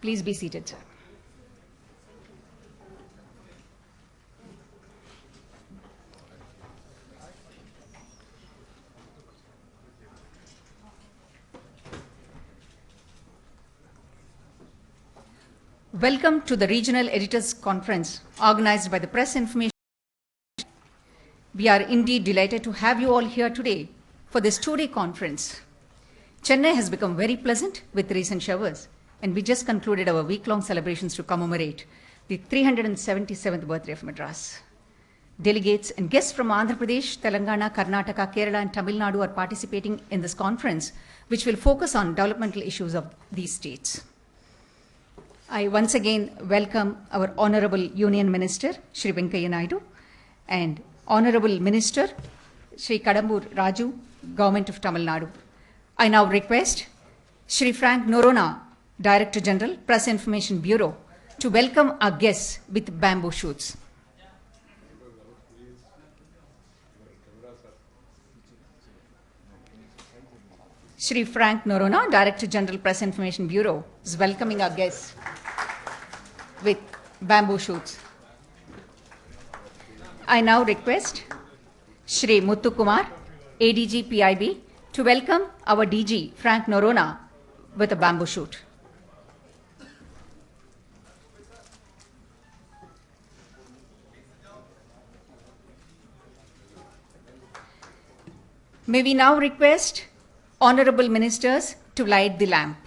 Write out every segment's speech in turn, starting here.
Please be seated, sir. Welcome to the Regional Editors Conference organized by the Press Information. We are indeed delighted to have you all here today for this two-day conference. Chennai has become very pleasant with recent showers, and we just concluded our week-long celebrations to commemorate the 377th birthday of Madras. Delegates and guests from Andhra Pradesh, Telangana, Karnataka, Kerala, and Tamil Nadu are participating in this conference, which will focus on developmental issues of these states. I once again welcome our Honorable Union Minister, Shri Venkaiah Naidu, and Honorable Minister, Shri Kadambur Raju, Government of Tamil Nadu. I now request Shri Frank Norona, Director General, Press Information Bureau, to welcome our guests with bamboo shoots. Shri Frank Norona, Director General, Press Information Bureau, is welcoming our guests with bamboo shoots. I now request Shri Muthukumar, ADG PIB, to welcome our DG, Frank Norona, with a bamboo shoot. May we now request Honorable Ministers to light the lamp.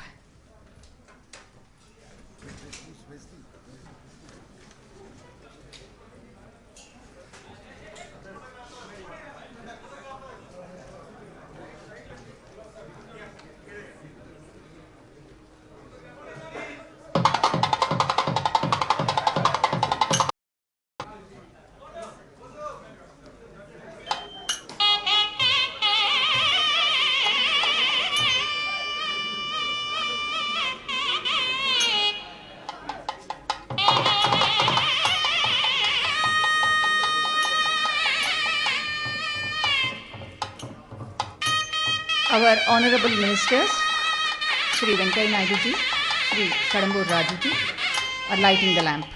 Our Honorable Ministers, Shri Venkaiah Naidu ji, Shri Kadambur Raju ji, are lighting the lamp.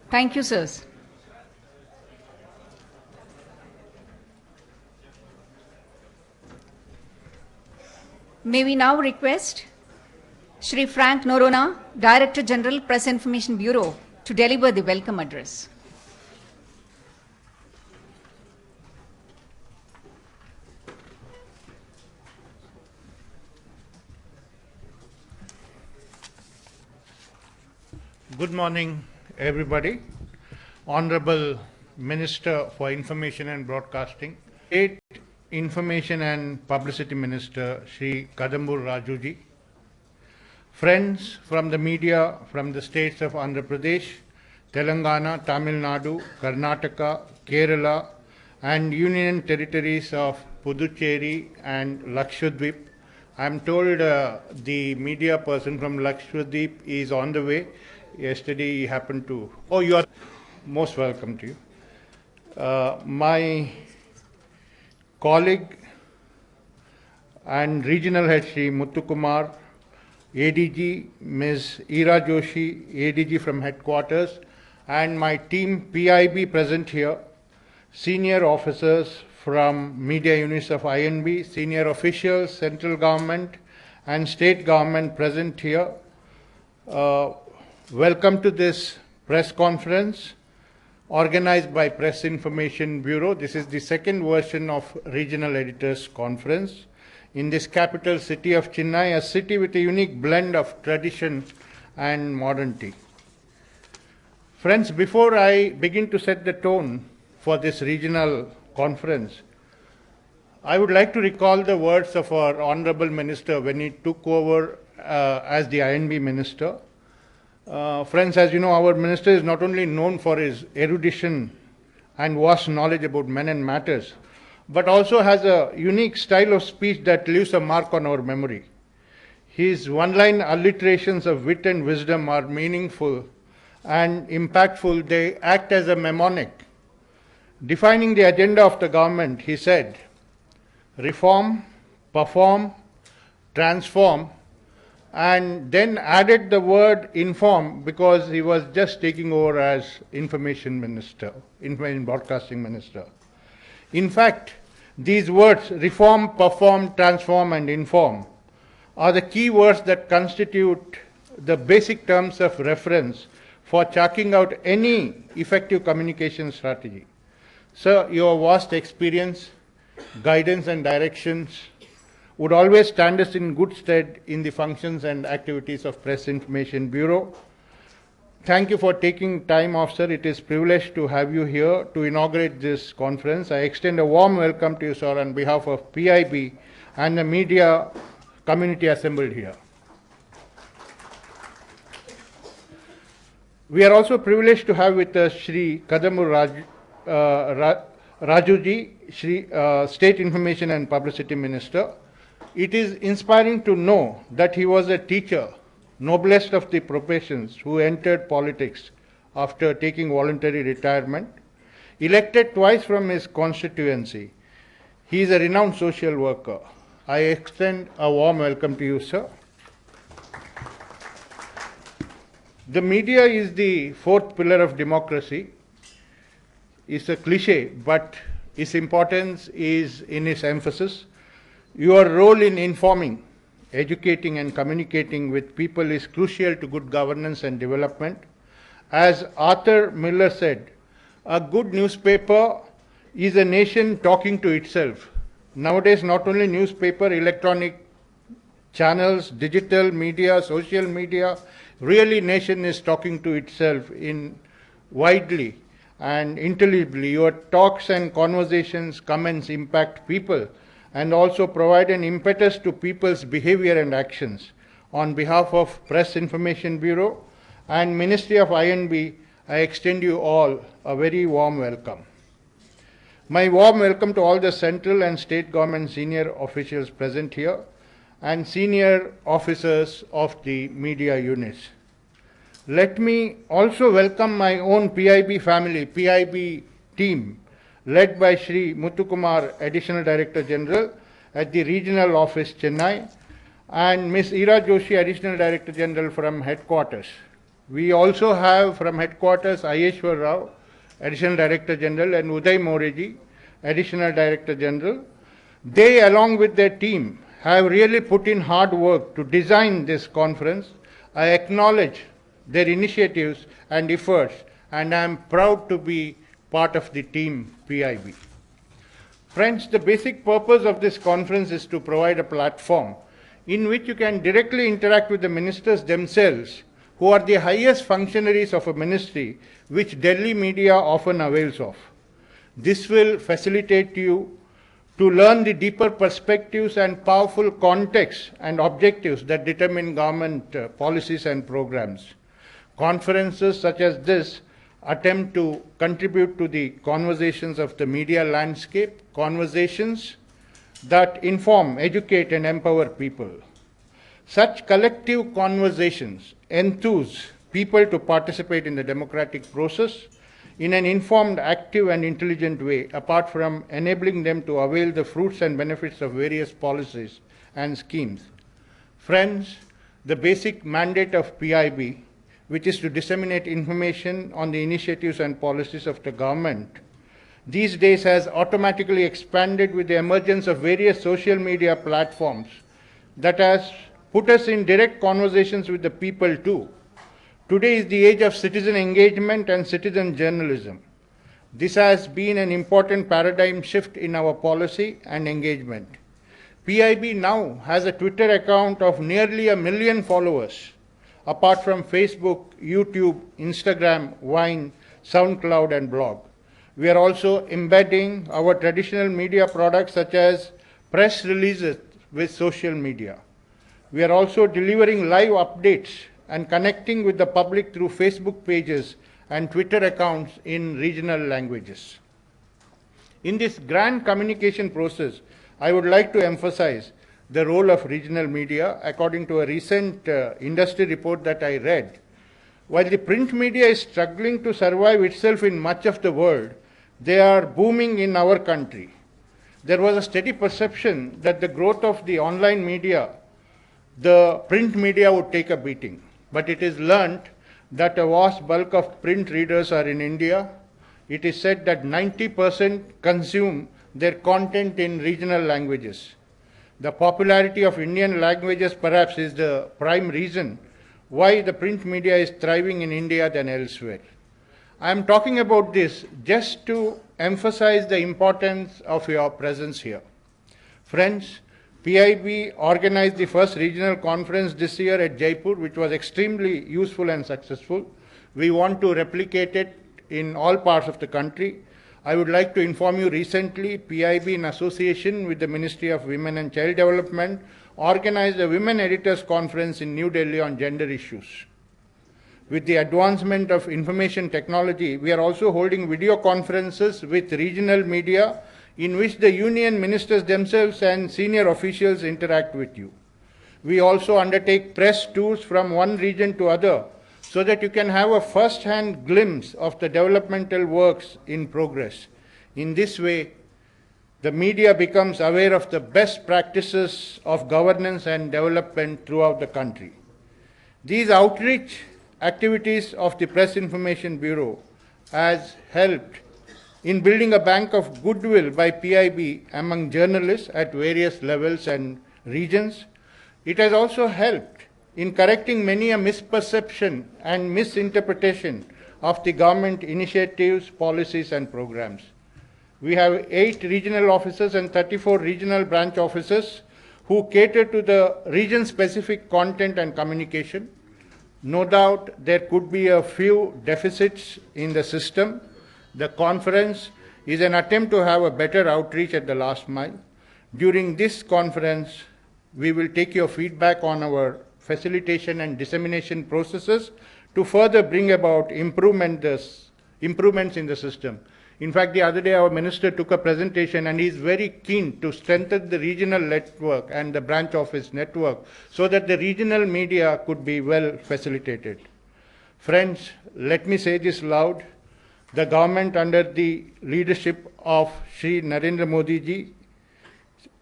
Thank you, sirs. May we now request Shri Frank Norona, Director General, Press Information Bureau, to deliver the welcome address. Good morning, everybody. Honorable Minister for Information and Broadcasting, State Information and Publicity Minister, Shri Kadambur Raju ji, friends from the media from the states of Andhra Pradesh, Telangana, Tamil Nadu, Karnataka, Kerala, and Union Territories of Puducherry and Lakshadweep. I am told the media person from Lakshadweep is on the way. Yesterday he happened to... Oh, you are most welcome to you. My colleague and regional head Shri Muthukumar, ADG, Ms. Ira Joshi, ADG from headquarters, and my team PIB present here, senior officers from media units of INB, senior officials, central government and state government present here. Welcome to this press conference organized by Press Information Bureau. This is the second version of Regional Editors Conference in this capital city of Chennai, a city with a unique blend of tradition and modernity. Friends, before I begin to set the tone for this regional conference, I would like to recall the words of our Honorable Minister when he took over as the INB Minister. Friends, as you know, our Minister is not only known for his erudition and vast knowledge about men and matters, but also has a unique style of speech that leaves a mark on our memory. His one-line alliterations of wit and wisdom are meaningful and impactful. They act as a mnemonic. Defining the agenda of the government, he said, reform, perform, transform, and then added the word inform because he was just taking over as information minister, information broadcasting minister. In fact, these words, reform, perform, transform, and inform, are the key words that constitute the basic terms of reference for charting out any effective communication strategy. Sir, your vast experience, guidance, and directions would always stand us in good stead in the functions and activities of Press Information Bureau. Thank you for taking time off, sir. It is a privilege to have you here to inaugurate this conference. I extend a warm welcome to you, sir, on behalf of PIB and the media community assembled here. We are also privileged to have with us Shri Kadambur Rajuji, Shri State Information and Publicity Minister. It is inspiring to know that he was a teacher, noblest of the professions, who entered politics after taking voluntary retirement. Elected twice from his constituency, he is a renowned social worker. I extend a warm welcome to you, sir. The media is the fourth pillar of democracy. It's a cliche, but its importance is in its emphasis. Your role in informing, educating, and communicating with people is crucial to good governance and development. As Arthur Miller said, a good newspaper is a nation talking to itself. Nowadays, not only newspaper, electronic channels, digital media, social media, really nation is talking to itself in widely and intelligibly. Your talks and conversations, comments impact people and also provide an impetus to people's behavior and actions. On behalf of Press Information Bureau and Ministry of INB, I extend you all a very warm welcome. My warm welcome to all the central and state government senior officials present here and senior officers of the media units. Let me also welcome my own PIB family, PIB team, led by Shri Muthukumar, Additional Director General at the Regional Office, Chennai, and Ms. Ira Joshi, Additional Director General from Headquarters. We also have from Headquarters Ayeshwar Rao, Additional Director General, and Uday Moreji, Additional Director General. They, along with their team, have really put in hard work to design this conference. I acknowledge their initiatives and efforts, and I am proud to be part of the team PIB. Friends, the basic purpose of this conference is to provide a platform in which you can directly interact with the ministers themselves, who are the highest functionaries of a ministry, which Delhi media often avails of. This will facilitate you to learn the deeper perspectives and powerful contexts and objectives that determine government policies and programs. Conferences such as this attempt to contribute to the conversations of the media landscape, conversations that inform, educate, and empower people. Such collective conversations enthuse people to participate in the democratic process in an informed, active, and intelligent way, apart from enabling them to avail the fruits and benefits of various policies and schemes. Friends, the basic mandate of PIB, which is to disseminate information on the initiatives and policies of the government, these days has automatically expanded with the emergence of various social media platforms that has put us in direct conversations with the people too. Today is the age of citizen engagement and citizen journalism. This has been an important paradigm shift in our policy and engagement. PIB now has a Twitter account of nearly 1 million followers. apart from Facebook, YouTube, Instagram, Vine, SoundCloud, and blog. We are also embedding our traditional media products such as press releases with social media. We are also delivering live updates and connecting with the public through Facebook pages and Twitter accounts in regional languages. In this grand communication process, I would like to emphasize the role of regional media. According to a recent industry report that I read, while the print media is struggling to survive itself in much of the world, they are booming in our country. There was a steady perception that the growth of the online media, the print media would take a beating. But it is learnt that a vast bulk of print readers are in India. It is said that 90% consume their content in regional languages. The popularity of Indian languages perhaps is the prime reason why the print media is thriving in India than elsewhere. I am talking about this just to emphasize the importance of your presence here. Friends, PIB organized the first regional conference this year at Jaipur, which was extremely useful and successful. We want to replicate it in all parts of the country. I would like to inform you recently, PIB in association with the Ministry of Women and Child Development organized a Women Editors Conference in New Delhi on gender issues. With the advancement of information technology, we are also holding video conferences with regional media in which the union ministers themselves and senior officials interact with you. We also undertake press tours from one region to other so that you can have a first-hand glimpse of the developmental works in progress. In this way, the media becomes aware of the best practices of governance and development throughout the country. These outreach activities of the Press Information Bureau has helped in building a bank of goodwill by PIB among journalists at various levels and regions. It has also helped in correcting many a misperception and misinterpretation of the government initiatives, policies, and programs. We have 8 regional offices and 34 regional branch offices who cater to the region-specific content and communication. No doubt there could be a few deficits in the system. The conference is an attempt to have a better outreach at the last mile. During this conference, we will take your feedback on our facilitation and dissemination processes to further bring about improvements in the system. In fact, the other day our minister took a presentation and he is very keen to strengthen the regional network and the branch office network so that the regional media could be well facilitated. Friends, let me say this loud. The government under the leadership of Shri Narendra Modi ji,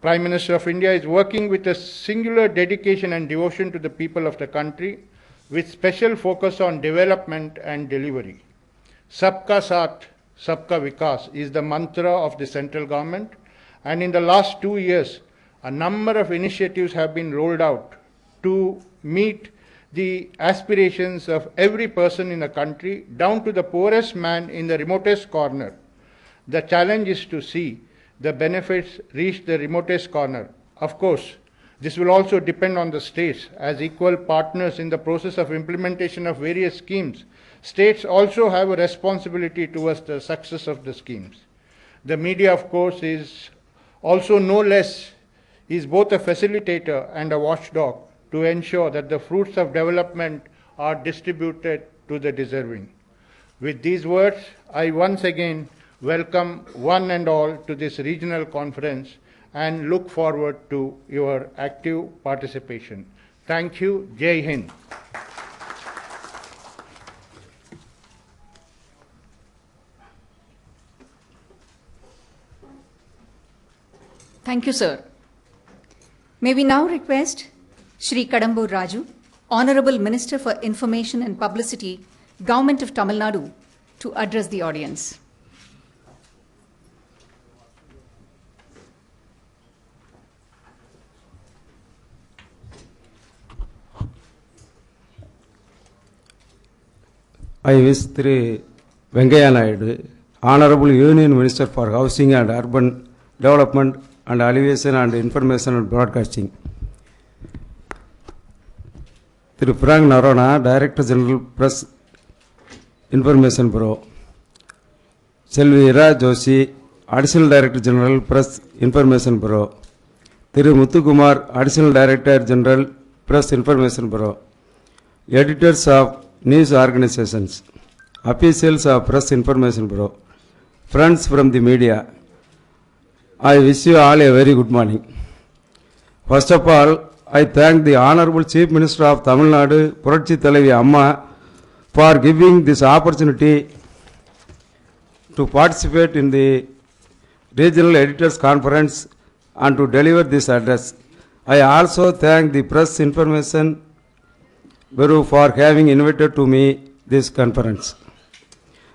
Prime Minister of India, is working with a singular dedication and devotion to the people of the country with special focus on development and delivery. Sabka Saath, Sabka Vikas is the mantra of the central government, and in the last 2 years, a number of initiatives have been rolled out to meet the aspirations of every person in the country, down to the poorest man in the remotest corner. The challenge is to see the benefits reach the remotest corner. Of course, this will also depend on the states as equal partners in the process of implementation of various schemes. States also have a responsibility towards the success of the schemes. The media, of course, is also no less, is both a facilitator and a watchdog to ensure that the fruits of development are distributed to the deserving. With these words, I once again welcome one and all to this regional conference and look forward to your active participation. Thank you. Jai Hind. Thank you, sir. May we now request Shri Kadambur Raju, Honorable Minister for Information and Publicity, Government of Tamil Nadu, to address the audience. I wish Shri Venkaiah Naidu, Honorable Union Minister for Housing and Urban Development and Alleviation and Information and Broadcasting. Thiru Frank Narona, Director General Press Information Bureau. Selvi Ira Joshi, Additional Director General Press Information Bureau. Thiru Muthukumar, Additional Director General Press Information Bureau. Editors of news organizations, officials of Press Information Bureau, friends from the media, I wish you all a very good morning. First of all, I thank the Honorable Chief Minister of Tamil Nadu, Puratchi Thalavi Amma, for giving this opportunity to participate in the Regional Editors Conference and to deliver this address. I also thank the Press Information Bureau for having invited to me this conference.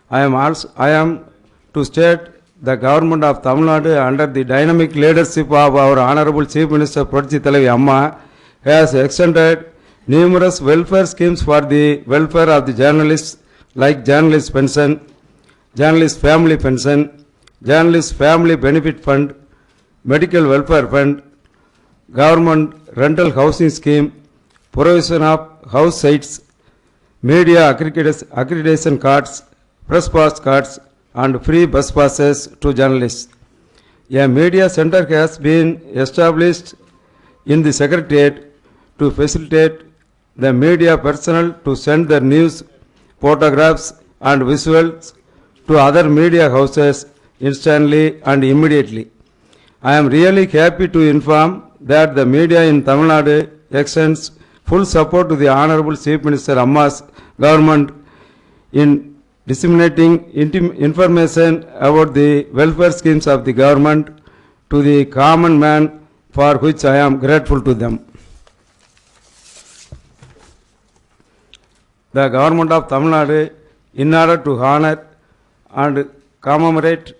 I am to state the government of Tamil Nadu under the dynamic leadership of our Honorable Chief Minister Puratchi Thalavi Amma has extended numerous welfare schemes for the welfare of the journalists like journalist pension, journalist family pension, journalist family benefit fund, medical welfare fund, government rental housing scheme, provision of house sites, media accreditation cards, press pass cards, and free bus passes to journalists. A media center has been established in the Secretariat to facilitate the media personnel to send their news, photographs, and visuals to other media houses instantly and immediately. I am really happy to inform that the media in Tamil Nadu extends full support to the Honorable Chief Minister Amma's government in disseminating information about the welfare schemes of the government to the common man, for which I am grateful to them. The government of Tamil Nadu, in order to honor and commemorate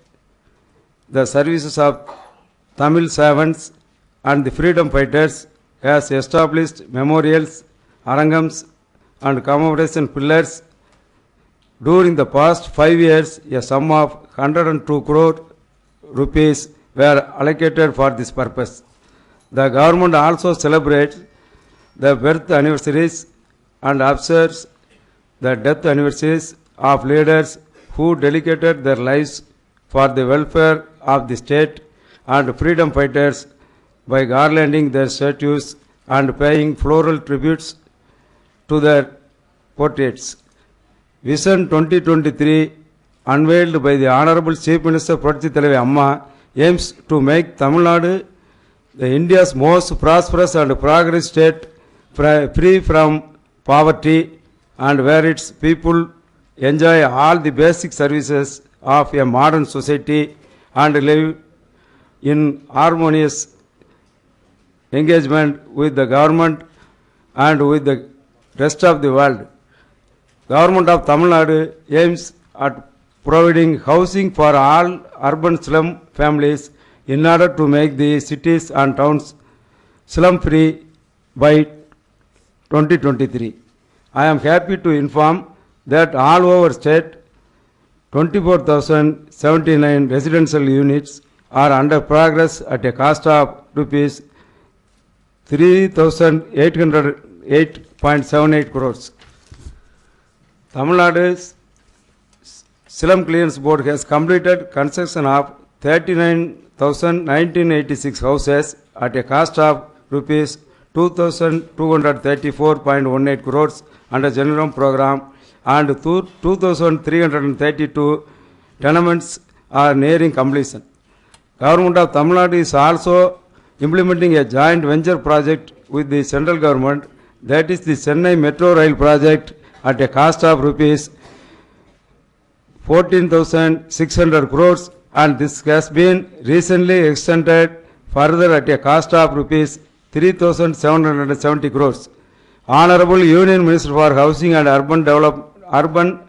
the services of Tamil servants and the freedom fighters, has established memorials, arangams, and commemoration pillars. During the past 5 years, a sum of 102 crore rupees were allocated for this purpose. The government also celebrates the birth anniversaries and observes the death anniversaries of leaders who dedicated their lives for the welfare of the state and freedom fighters by garlanding their statues and paying floral tributes to their portraits. Vision 2023, unveiled by the Honorable Chief Minister Puratchi Thalavi Amma, aims to make Tamil Nadu the India's most prosperous and progressive state, free from poverty, and where its people enjoy all the basic services of a modern society and live in harmonious engagement with the government and with the rest of the world. Government of Tamil Nadu aims at providing housing for all urban slum families in order to make the cities and towns slum free by 2023. I am happy to inform that all over state 24,079 residential units are under progress at a cost of rupees 3,808.78 crores. Tamil Nadu's Slum Clearance Board has completed construction of 39,1986 houses at a cost of rupees 2,234.18 crores under General Program, and 2,332 tenements are nearing completion. Government of Tamil Nadu is also implementing a joint venture project with the central government, that is the Chennai Metro Rail project, at a cost of rupees 14,600 crores, and this has been recently extended further at a cost of rupees 3,770 crores. Honorable Union Minister for Housing and Urban Development,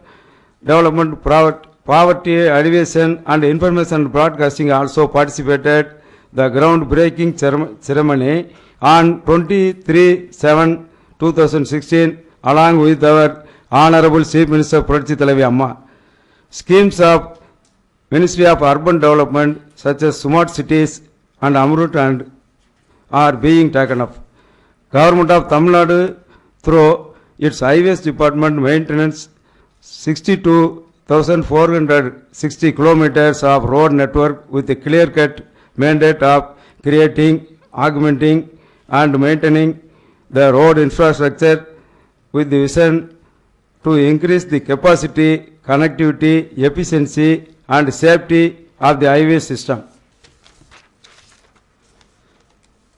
Poverty Alleviation and Information Broadcasting also participated the groundbreaking ceremony on 23/7/2016 along with our Honorable Chief Minister Puratchi Thalavi Amma. Schemes of Ministry of Urban Development such as Smart Cities and Amrut and are being taken up. Government of Tamil Nadu through its highways department maintenance 62,460 kilometers of road network with a clear-cut mandate of creating, augmenting and maintaining the road infrastructure with the vision to increase the capacity, connectivity, efficiency and safety of the highway system.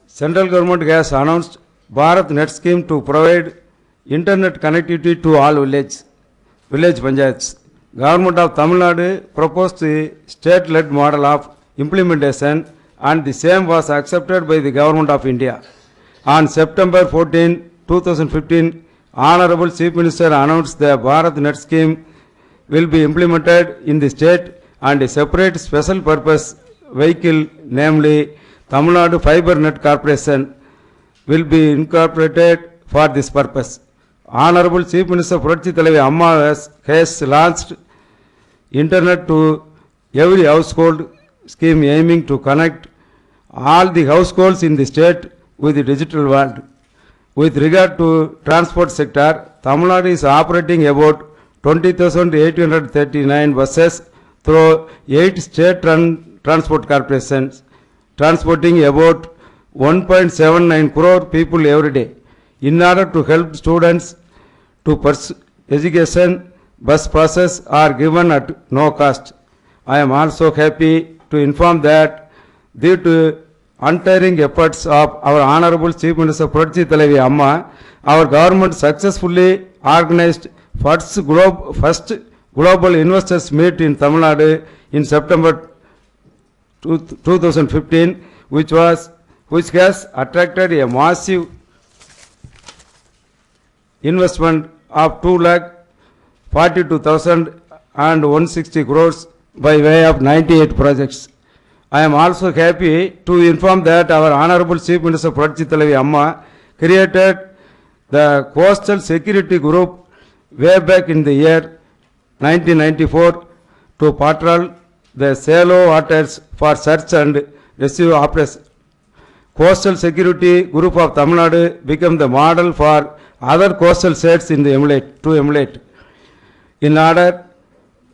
Central government has announced Bharat Net scheme to provide internet connectivity to all village panchayats. Government of Tamil Nadu proposed the state-led model of implementation and the same was accepted by the Government of India. On September 14, 2015, Honorable Chief Minister announced the Bharat Net scheme will be implemented in the state and a separate special purpose vehicle, namely Tamil Nadu Fiber Net Corporation, will be incorporated for this purpose. Honorable Chief Minister Puratchi Thalaivi Amma has launched Internet to every household scheme aiming to connect all the households in the state with the digital world. With regard to transport sector, Tamil Nadu is operating about 20,839 buses through 8 state transport corporations, transporting about 1.79 crore people every day. In order to help students to pursue education, bus passes are given at no cost. I am also happy to inform that due to untiring efforts of our Honorable Chief Minister Puratchi Thalaivi Amma, our government successfully organized first global investors meet in Tamil Nadu in September 2015, which has attracted a massive investment of 2,42,160 crores by way of 98 projects. I am also happy to inform that our Honorable Chief Minister Puratchi Thalaivi Amma created the Coastal Security Group way back in the year 1994 to patrol the shallow waters for search and rescue operations. Coastal Security Group of Tamil Nadu became the model for other coastal states to emulate. In order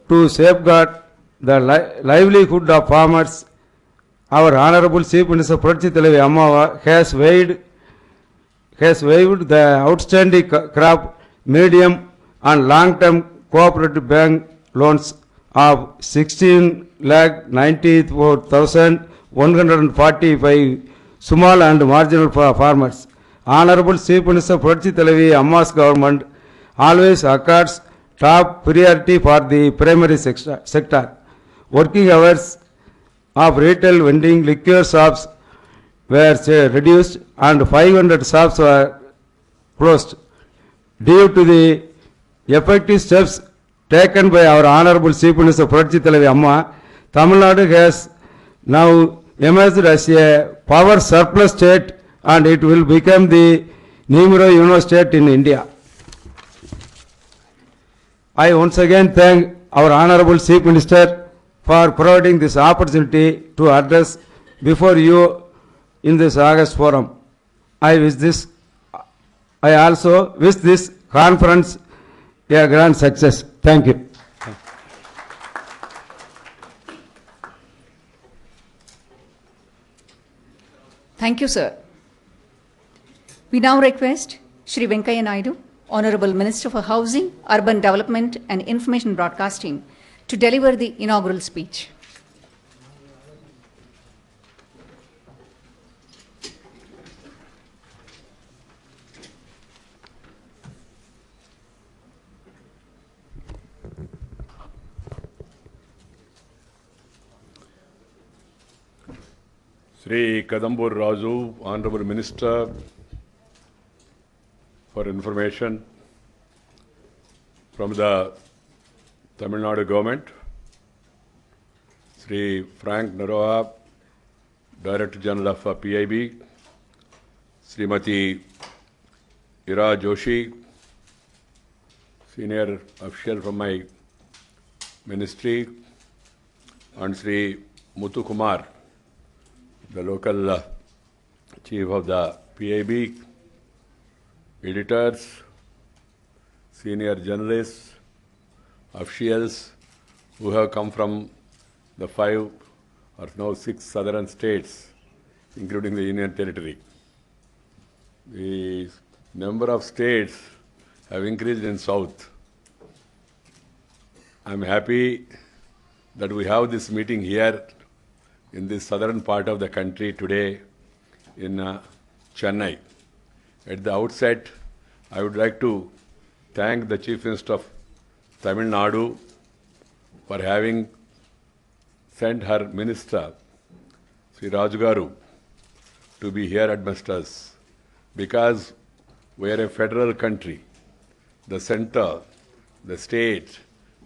to safeguard the livelihood of farmers, our Honorable Chief Minister Puratchi Thalaivi Amma has waived the outstanding crop, medium and long-term cooperative bank loans of 16,94,145 small and marginal farmers. Honorable Chief Minister Puratchi Thalaivi Amma's government always accords top priority for the primary sector. Working hours of retail vending liquor shops were reduced and 500 shops were closed. Due to the effective steps taken by our Honorable Chief Minister Puratchi Thalaivi Amma, Tamil Nadu has now emerged as a power surplus state and it will become the numero uno state in India. I once again thank our Honorable Chief Minister for providing this opportunity to address before you in this August forum. I also wish this conference a grand success. Thank you. Thank you, sir. We now request Shri Venkaiah Naidu, Honorable Minister for Housing, Urban Development and Information Broadcasting, to deliver the inaugural speech. Shri Kadambur Raju, Honorable Minister for Information from the Tamil Nadu Government, Shri Frank Naroha, Director General of PIB, Srimati Ira Joshi, Senior Official from my Ministry, and Shri Muthu Kumar, the local Chief of the PIB, editors, senior journalists, officials who have come from the 5 or now 6 southern states, including the Union Territory. The number of states have increased in south. I'm happy that we have this meeting here in the southern part of the country today in Chennai. At the outset, I would like to thank the Chief Minister of Tamil Nadu for having sent her minister, Shri Garu, to be here amongst us, because we are a federal country. The center, the state,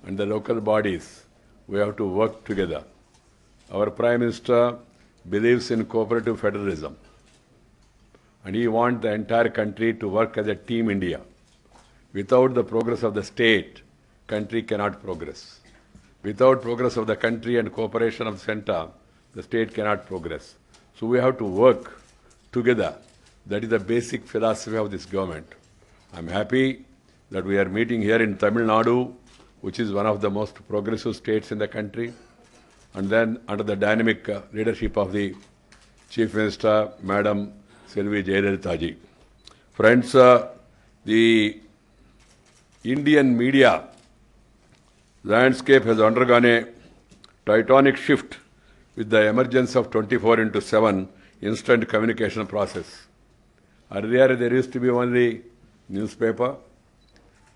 and the local bodies, we have to work together. Our Prime Minister believes in cooperative federalism, and he wants the entire country to work as a team India. Without the progress of the state, country cannot progress. Without progress of the country and cooperation of the center, the state cannot progress. So we have to work together. That is the basic philosophy of this government. I'm happy that we are meeting here in Tamil Nadu, which is one of the most progressive states in the country, and then under the dynamic leadership of the Chief Minister, Madam Selvi Jayalalitha. Friends, the Indian media landscape has undergone a titanic shift with the emergence of 24/7 instant communication process. Earlier there used to be only newspaper,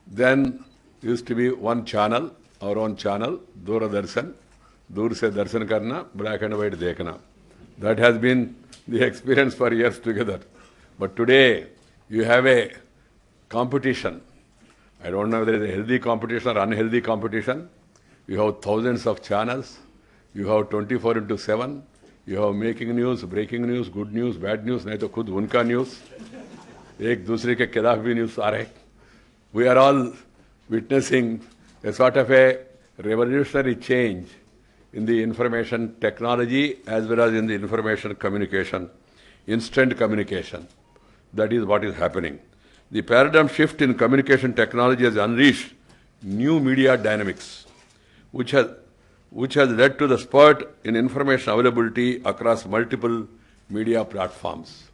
then used to be one channel, our own channel, Doordarshan, Dur se darshan karna, black and white dekhna. That has been the experience for years together. But today you have a competition. I don't know whether it is a healthy competition or unhealthy competition. You have thousands of channels. You have 24/7. You have making news, breaking news, good news, bad news, नहीं तो खुद उनका news. एक दूसरे के खिलाफ भी news आ रहे. We are all witnessing a sort of a revolutionary change in the information technology as well as in the information communication, instant communication. That is what is happening. The paradigm shift in communication technology has unleashed new media dynamics, which has led to the spurt in information availability across multiple media platforms.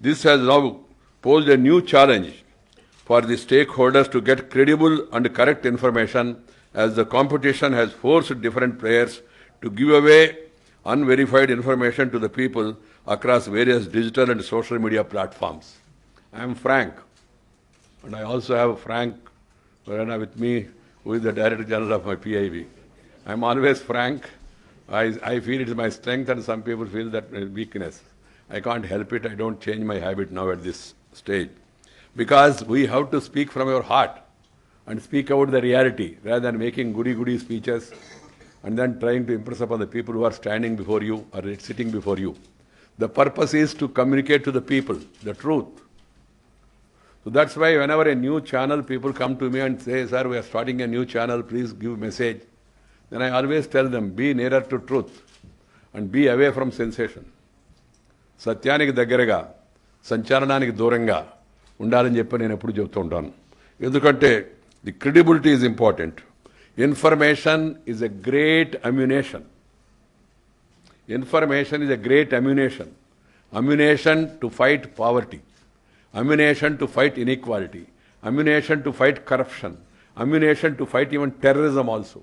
This has now posed a new challenge for the stakeholders to get credible and correct information, as the competition has forced different players to give away unverified information to the people across various digital and social media platforms. I am frank, and I also have Frank Verena with me, who is the Director General of my PIB. I am always frank. I feel it is my strength, and some people feel that weakness. I can't help it. I don't change my habit now at this stage. Because we have to speak from your heart and speak out the reality, rather than making goody-goody speeches and then trying to impress upon the people who are standing before you or sitting before you. The purpose is to communicate to the people the truth. So that's why whenever a new channel, people come to me and say, sir, we are starting a new channel, please give message. Then I always tell them, be nearer to truth and be away from sensation. సత్యానికి దగ్గరగా సంచలనానికి దూరంగా ఉండాలని చెప్పి నేను ఎప్పుడు చెప్తూ ఉంటాను. ఎందుకంటే the credibility is important. Information is a great ammunition. Information is a great ammunition. Ammunition to fight poverty. Ammunition to fight inequality. Ammunition to fight corruption. Ammunition to fight even terrorism also.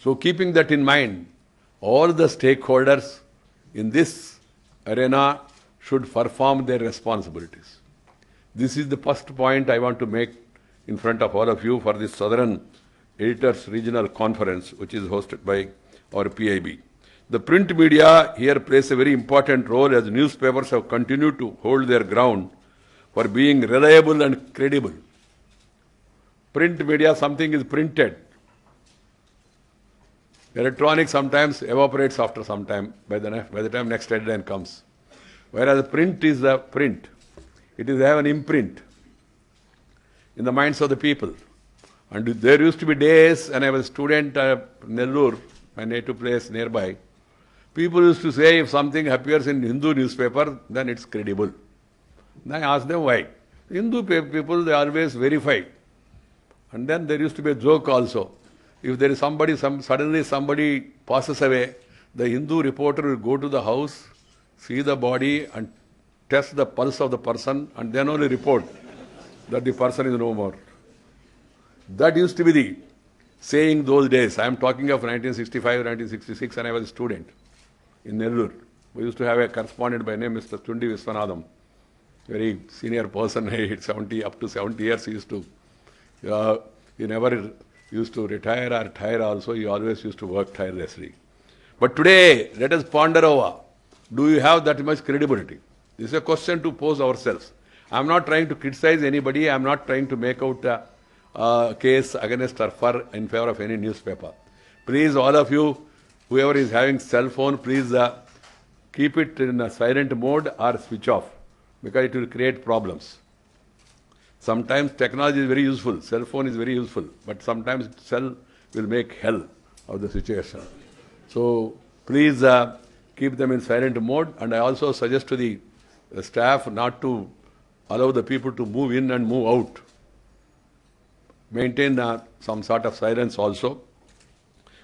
So keeping that in mind, all the stakeholders in this arena should perform their responsibilities. This is the first point I want to make in front of all of you for this Southern Editors Regional Conference, which is hosted by our PIB. The print media here plays a very important role, as newspapers have continued to hold their ground for being reliable and credible. Print media, something is printed. Electronic sometimes evaporates after some time, by the time next deadline comes. Whereas print is the print. It is have an imprint in the minds of the people. And there used to be days when I was a student at Nellore, my native place nearby, people used to say if something appears in Hindu newspaper, then it's credible. Then I asked them why. Hindu people, they always verify. And then there used to be a joke also. If there is somebody, suddenly somebody passes away, the Hindu reporter will go to the house, see the body and test the pulse of the person and then only report that the person is no more. That used to be the saying those days. I am talking of 1965, 1966 and I was a student in Naidu. We used to have a correspondent by name Mr. Tundi Viswanathan, very senior person, 70, up to 70 years he used to, he never used to retire or tire also, he always used to work tirelessly. But today, let us ponder over, do you have that much credibility? This is a question to pose ourselves. I am not trying to criticize anybody, I am not trying to make out a case against or for in favor of any newspaper. Please, all of you, whoever is having cell phone, please keep it in a silent mode or switch off, because it will create problems. Sometimes technology is very useful, cell phone is very useful, but sometimes cell will make hell of the situation. So please keep them in silent mode, and I also suggest to the staff not to allow the people to move in and move out. Maintain some sort of silence also.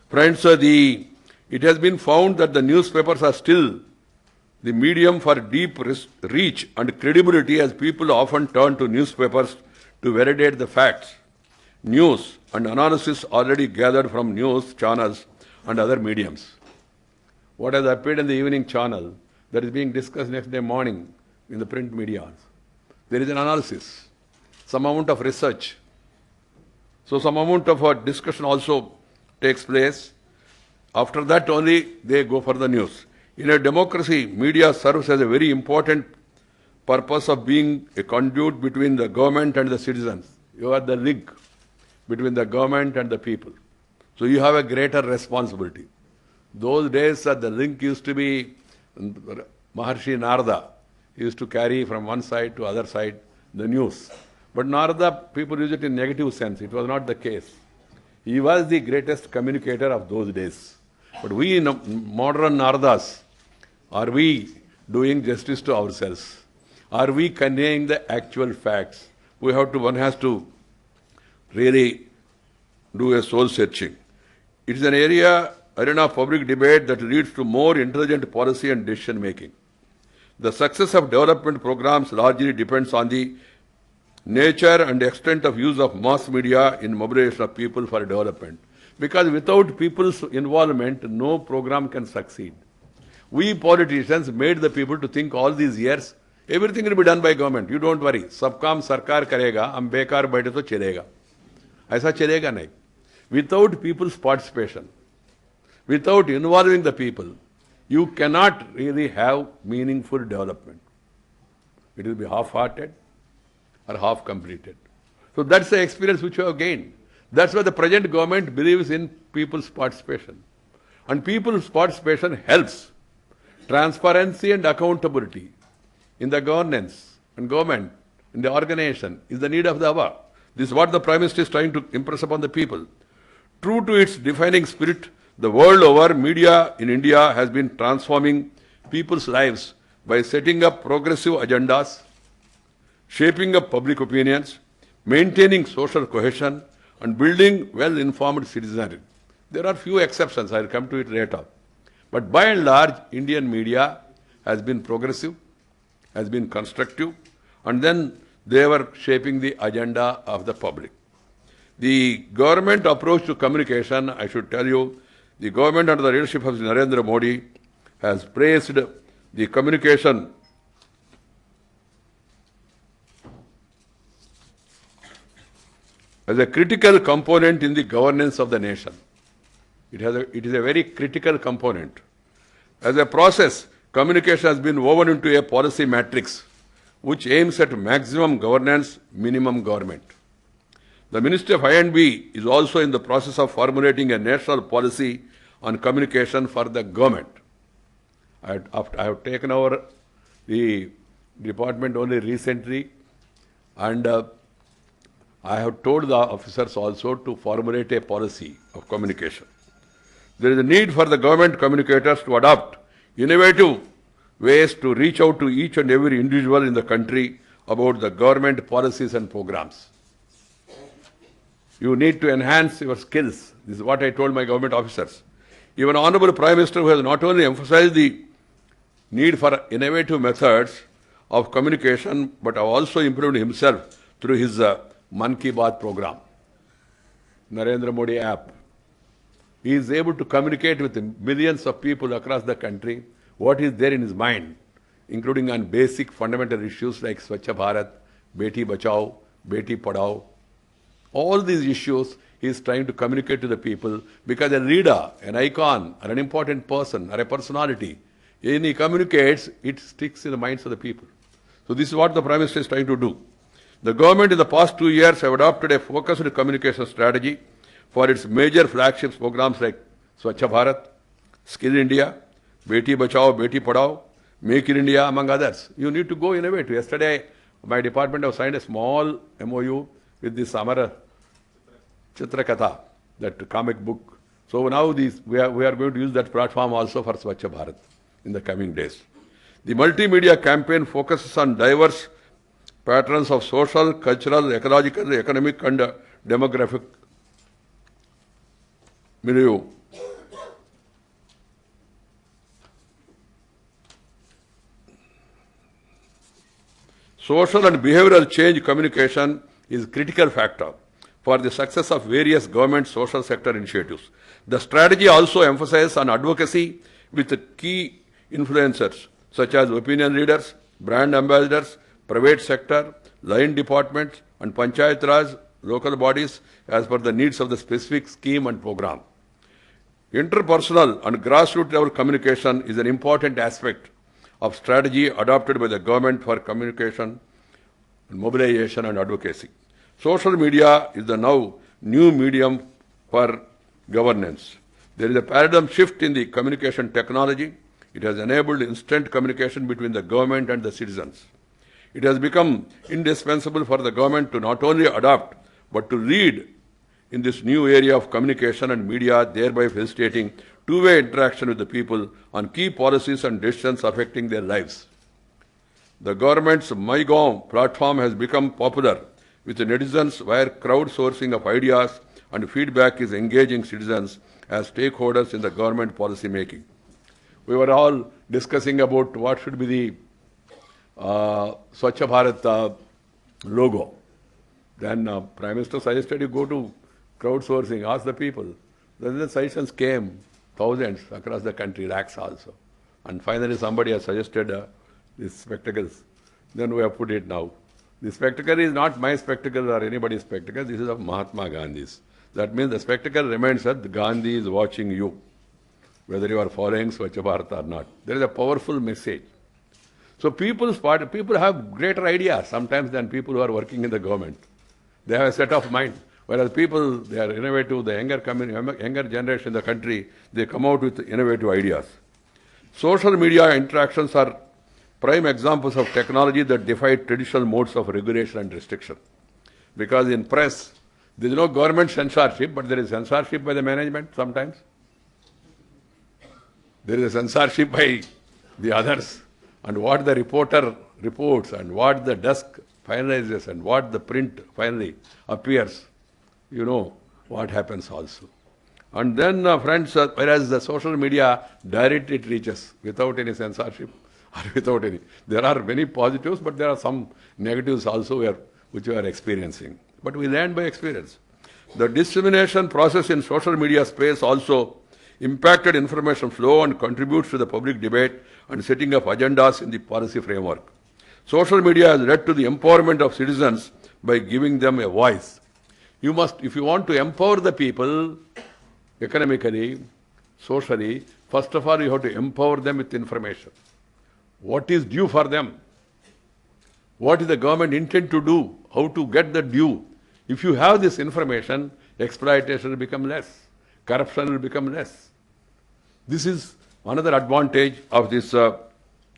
Friends, it has been found that the newspapers are still the medium for deep reach and credibility, as people often turn to newspapers to validate the facts, news and analysis already gathered from news channels and other mediums. What has appeared in the evening channel that is being discussed next day morning in the print media. There is an analysis, some amount of research. So some amount of discussion also takes place. After that only they go for the news. In a democracy, media serves as a very important purpose of being a conduit between the government and the citizens. You are the link between the government and the people. So you have a greater responsibility. Those days the link used to be Maharshi Narada. He used to carry from one side to other side the news. But Narada, people use it in negative sense. It was not the case. He was the greatest communicator of those days. But we modern Naradas, are we doing justice to ourselves? Are we conveying the actual facts? One has to really do a soul searching. It is an arena of public debate that leads to more intelligent policy and decision making. The success of development programs largely depends on the nature and extent of use of mass media in mobilization of people for development. Because without people's involvement, no program can succeed. We politicians made the people to think all these years, everything will be done by government. You don't worry. Sab kaam sarkar karega, hum bekar baithe to chalega. Aisa chalega nahi. Without people's participation, without involving the people, you cannot really have meaningful development. It will be half-hearted or half-completed. So that's the experience which we have gained. That's why the present government believes in people's participation. And people's participation helps transparency and accountability in the governance and government, in the organization, is the need of the hour. This is what the Prime Minister is trying to impress upon the people. True to its defining spirit, the world over, media in India has been transforming people's lives by setting up progressive agendas, shaping up public opinions, maintaining social cohesion, and building well-informed citizenry. There are few exceptions, I will come to it later. But by and large, Indian media has been progressive, has been constructive, and then they were shaping the agenda of the public. The government approach to communication, I should tell you, the government under the leadership of Narendra Modi has praised the communication as a critical component in the governance of the nation. It is a very critical component. As a process, communication has been woven into a policy matrix which aims at maximum governance, minimum government. The Ministry of I&B is also in the process of formulating a national policy on communication for the government. I have taken over the department only recently, and I have told the officers also to formulate a policy of communication. There is a need for the government communicators to adopt innovative ways to reach out to each and every individual in the country about the government policies and programs. You need to enhance your skills. This is what I told my government officers. Even Honorable Prime Minister, who has not only emphasized the need for innovative methods of communication, but have also improved himself through his Man Ki Baat program, Narendra Modi app. He is able to communicate with millions of people across the country what is there in his mind, including on basic fundamental issues like Swachh Bharat, Beti Bachao, Beti Padhao. All these issues he is trying to communicate to the people because a leader, an icon, or an important person, or a personality, when he communicates, it sticks in the minds of the people. So this is what the Prime Minister is trying to do. The government in the past 2 years have adopted a focused communication strategy for its major flagship programs like Swachh Bharat, Skill India, Beti Bachao, Beti Padhao, Make in India, among others. You need to go innovate. Yesterday, my department have signed a small MOU with this Amara Chitrakatha, that comic book. So now we are going to use that platform also for Swachh Bharat in the coming days. The multimedia campaign focuses on diverse patterns of social, cultural, ecological, economic and demographic milieu. Social and behavioral change communication is a critical factor for the success of various government social sector initiatives. The strategy also emphasizes on advocacy with key influencers such as opinion leaders, brand ambassadors, private sector, line departments and Panchayat Raj local bodies as per the needs of the specific scheme and program. Interpersonal and grassroots level communication is an important aspect of strategy adopted by the government for communication, mobilization and advocacy. Social media is the now new medium for governance. There is a paradigm shift in the communication technology. It has enabled instant communication between the government and the citizens. It has become indispensable for the government to not only adopt but to lead in this new area of communication and media, thereby facilitating two-way interaction with the people on key policies and decisions affecting their lives. The government's MyGov platform has become popular with the netizens where crowdsourcing of ideas and feedback is engaging citizens as stakeholders in the government policy making. We were all discussing about what should be the Swachh Bharat logo. Then Prime Minister suggested you go to crowdsourcing, ask the people. Then the suggestions came, thousands across the country, lakhs also. And finally somebody has suggested these spectacles. Then we have put it now. The spectacle is not my spectacle or anybody's spectacle. This is of Mahatma Gandhi's. That means the spectacle reminds that Gandhi is watching you, whether you are following Swachh Bharat or not. There is a powerful message. So people have greater ideas sometimes than people who are working in the government. They have a set of mind. Whereas people, they are innovative, the younger generation in the country, they come out with innovative ideas. Social media interactions are prime examples of technology that defy traditional modes of regulation and restriction. Because in press, there is no government censorship, but there is censorship by the management sometimes. There is a censorship by the others. And what the reporter reports and what the desk finalizes and what the print finally appears, you know what happens also. And then, friends, whereas the social media directly it reaches without any censorship or without any. There are many positives, but there are some negatives also which we are experiencing. But we learn by experience. The dissemination process in social media space also impacted information flow and contributes to the public debate and setting of agendas in the policy framework. Social media has led to the empowerment of citizens by giving them a voice. You must, if you want to empower the people economically, socially, first of all you have to empower them with information. What is due for them? What is the government intend to do? How to get the due? If you have this information, exploitation will become less. Corruption will become less. This is another advantage of this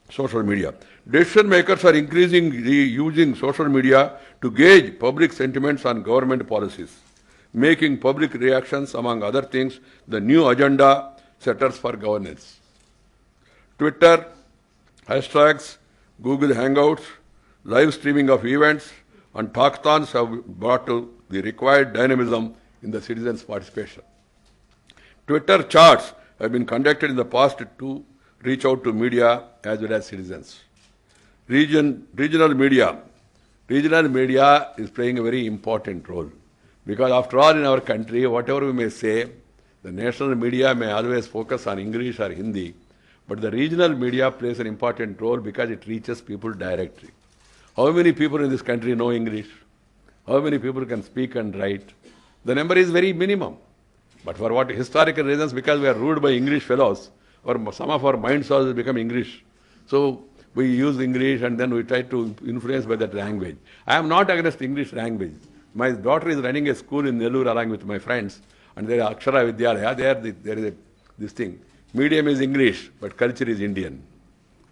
social media. Decision makers are increasingly using social media to gauge public sentiments on government policies, making public reactions, among other things, the new agenda setters for governance. Twitter, hashtags, Google Hangouts, live streaming of events, and talkathons have brought to the required dynamism in the citizens' participation. Twitter chats have been conducted in the past to reach out to media as well as citizens. Regional media. Regional media is playing a very important role because after all in our country, whatever we may say, the national media may always focus on English or Hindi, but the regional media plays an important role because it reaches people directly. How many people in this country know English? How many people can speak and write? The number is very minimum. But for what historical reasons, because we are ruled by English fellows, or some of our minds also become English. So we use English and then we try to influence by that language. I am not against English language. My daughter is running a school in Nellore along with my friends, and there is Akshara Vidyalaya. There is this thing. Medium is English, but culture is Indian.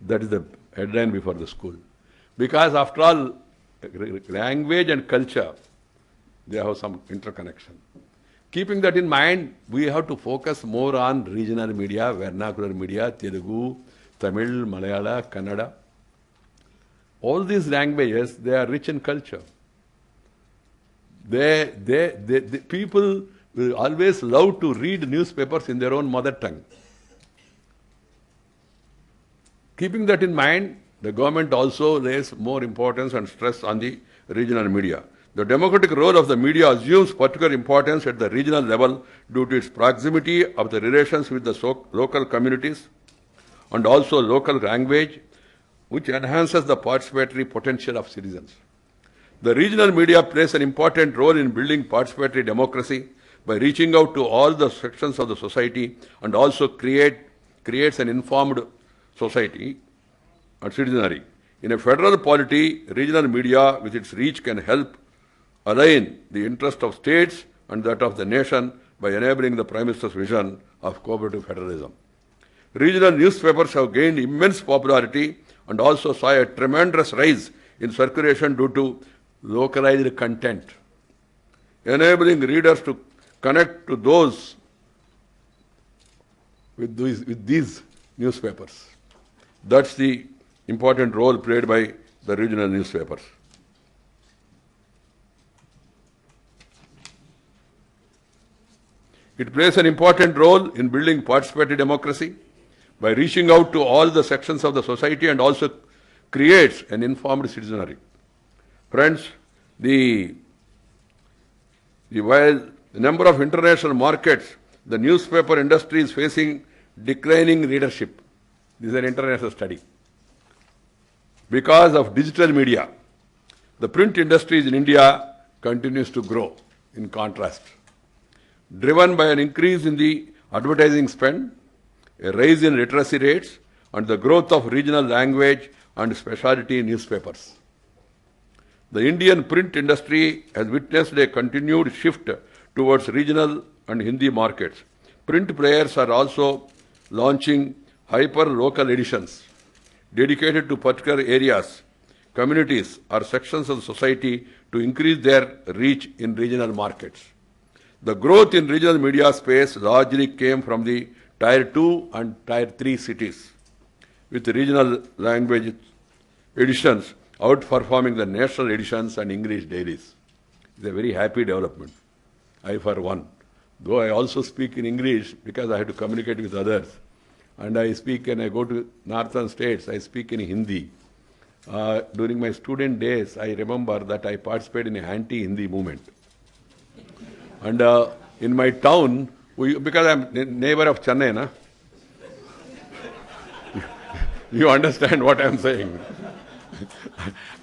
That is the headline before the school. Because after all, language and culture, they have some interconnection. Keeping that in mind, we have to focus more on regional media, vernacular media, Telugu, Tamil, Malayalam, Kannada. All these languages, they are rich in culture. The people will always love to read newspapers in their own mother tongue. Keeping that in mind, the government also lays more importance and stress on the regional media. The democratic role of the media assumes particular importance at the regional level due to its proximity of the relations with the local communities and also local language, which enhances the participatory potential of citizens. The regional media plays an important role in building participatory democracy by reaching out to all the sections of the society and also creates an informed society and citizenry. In a federal polity, regional media with its reach can help align the interest of states and that of the nation by enabling the Prime Minister's vision of cooperative federalism. Regional newspapers have gained immense popularity and also saw a tremendous rise in circulation due to localized content, enabling readers to connect to those with these newspapers. That's the important role played by the regional newspapers. It plays an important role in building participatory democracy by reaching out to all the sections of the society and also creates an informed citizenry. Friends, while the number of international markets, the newspaper industry is facing declining readership. This is an international study. Because of digital media, the print industry in India continues to grow in contrast. Driven by an increase in the advertising spend, a rise in literacy rates, and the growth of regional language and specialty newspapers. The Indian print industry has witnessed a continued shift towards regional and Hindi markets. Print players are also launching hyper-local editions dedicated to particular areas, communities, or sections of the society to increase their reach in regional markets. The growth in regional media space largely came from the Tier 2 and Tier 3 cities, with regional language editions outperforming the national editions and English dailies. It's a very happy development. I, for one, though I also speak in English because I have to communicate with others, and I speak and I go to northern states, I speak in Hindi. During my student days, I remember that I participated in a anti-Hindi movement. And in my town, because I'm neighbor of Chennai, na? You understand what I'm saying.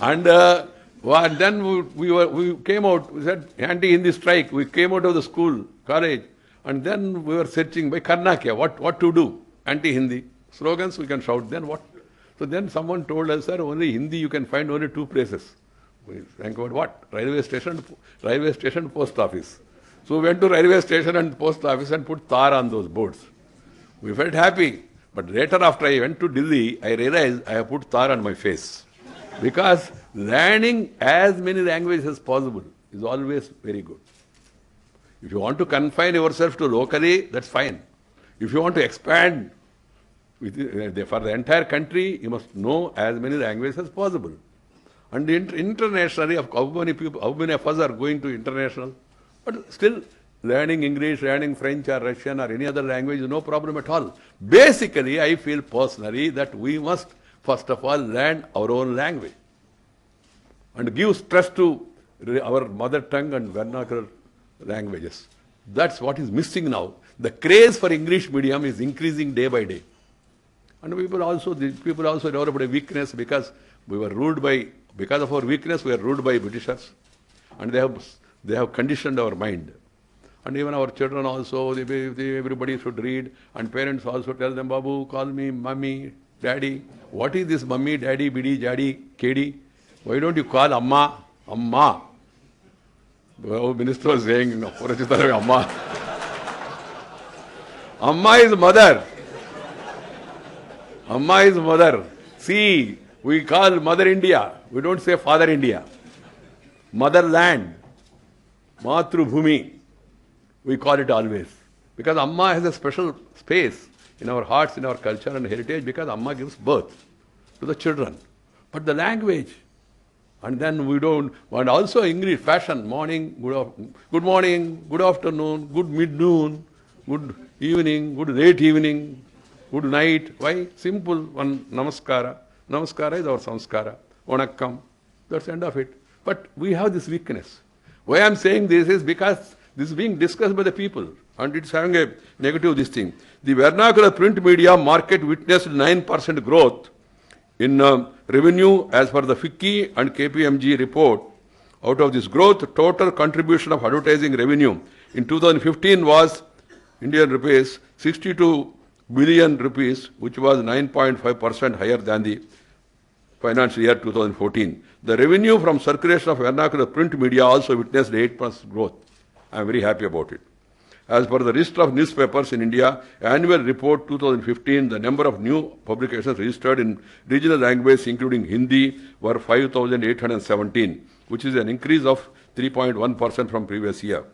And then we came out, we said anti-Hindi strike. We came out of the school, college, and then we were searching by Karnataka, what to do. Anti-Hindi. Slogans we can shout, then what? So then someone told us, sir, only Hindi you can find only two places. We think about what? Railway station, post office. So we went to railway station and post office and put tar on those boards. We felt happy. But later after I went to Delhi, I realized I have put tar on my face. Because learning as many languages as possible is always very good. If you want to confine yourself to locally, that's fine. If you want to expand for the entire country, you must know as many languages as possible. And internationally, how many people, how many of us are going to international? But still, learning English, learning French or Russian or any other language is no problem at all. Basically, I feel personally that we must first of all learn our own language and give stress to our mother tongue and vernacular languages. That's what is missing now. The craze for English medium is increasing day by day. And people also developed a weakness because we were ruled by, because of our weakness, we are ruled by Britishers. And they have conditioned our mind. And even our children also, everybody should read. And parents also tell them, Babu, call me mummy, daddy. What is this mummy, daddy, bidi, jadi, kedi? Why don't you call Amma, Amma? The minister was saying, Amma. Amma is mother. Amma is mother. See, we call Mother India. We don't say Father India. Motherland. Matru Bhumi. We call it always. Because Amma has a special space in our hearts, in our culture and heritage, because Amma gives birth to the children. But the language, and then we don't, and also English fashion, morning, good morning, good afternoon, good midnoon, good evening, good late evening, good night. Why? Simple one, namaskara. Namaskara is our samskara. Vanakkam. That's the end of it. But we have this weakness. Why I am saying this is because this is being discussed by the people and it's having a negative this thing. The vernacular print media market witnessed 9% growth in revenue as per the FICCI and KPMG report. Out of this growth, total contribution of advertising revenue in 2015 was Indian rupees 62 billion rupees, which was 9.5% higher than the financial year 2014. The revenue from circulation of vernacular print media also witnessed 8% growth. I am very happy about it. As per the list of newspapers in India, annual report 2015, the number of new publications registered in regional languages including Hindi were 5,817, which is an increase of 3.1% from previous year.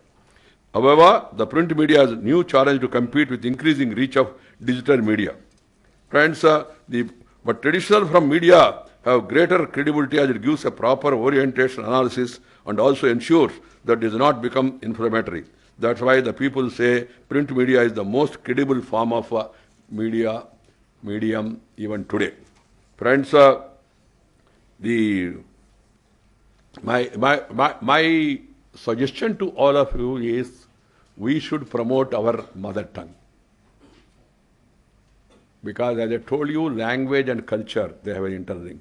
However, the print media has a new challenge to compete with increasing reach of digital media. Friends, but traditional from media have greater credibility as it gives a proper orientation analysis and also ensures that it does not become inflammatory. That's why the people say print media is the most credible form of medium even today. Friends, my suggestion to all of you is we should promote our mother tongue. Because as I told you, language and culture, they have an interlink.